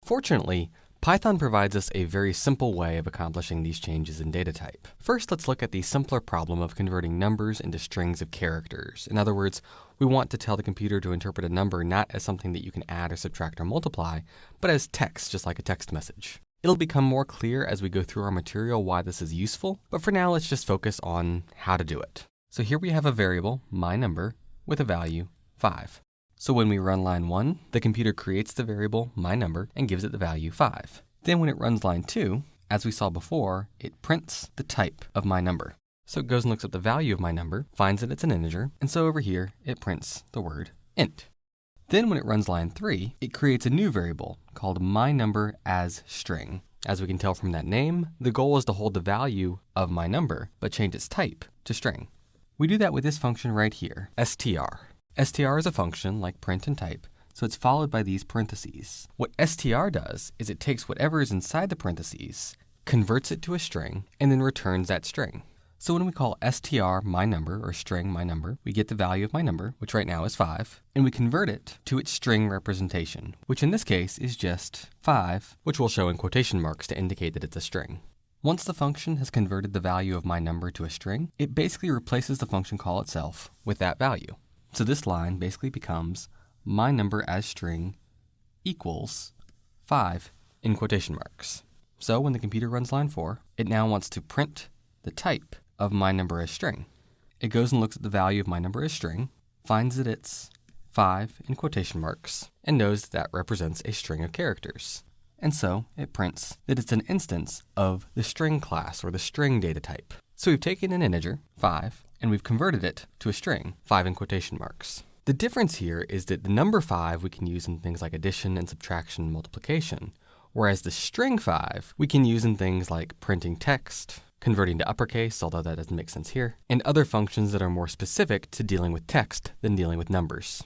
Fortunately, Python provides us a very simple way of accomplishing these changes in data type. First, let's look at the simpler problem of converting numbers into strings of characters. In other words, we want to tell the computer to interpret a number not as something that you can add or subtract or multiply, but as text, just like a text message. It'll become more clear as we go through our material why this is useful, but for now, let's just focus on how to do it. So here we have a variable, myNumber, with a value 5. So when we run line 1, the computer creates the variable myNumber and gives it the value 5. Then when it runs line 2, as we saw before, it prints the type of myNumber. So it goes and looks up the value of myNumber, finds that it's an integer, and so over here it prints the word int. Then when it runs line 3, it creates a new variable called myNumber as string. As we can tell from that name, the goal is to hold the value of myNumber, but change its type to string. We do that with this function right here, str. str is a function like print and type, so it's followed by these parentheses. What str does is it takes whatever is inside the parentheses, converts it to a string, and then returns that string. So when we call str myNumber or string myNumber, we get the value of myNumber, which right now is 5, and we convert it to its string representation, which in this case is just 5, which we'll show in quotation marks to indicate that it's a string. Once the function has converted the value of myNumber to a string, it basically replaces the function call itself with that value. So this line basically becomes myNumber as string equals 5 in quotation marks. So when the computer runs line 4, it now wants to print the type of myNumber as string. It goes and looks at the value of myNumber as string, finds that it's 5 in quotation marks, and knows that that represents a string of characters. And so it prints that it's an instance of the string class or the string data type. So we've taken an integer, 5, and we've converted it to a string, 5 in quotation marks. The difference here is that the number 5 we can use in things like addition and subtraction and multiplication, whereas the string 5 we can use in things like printing text, converting to uppercase, although that doesn't make sense here, and other functions that are more specific to dealing with text than dealing with numbers.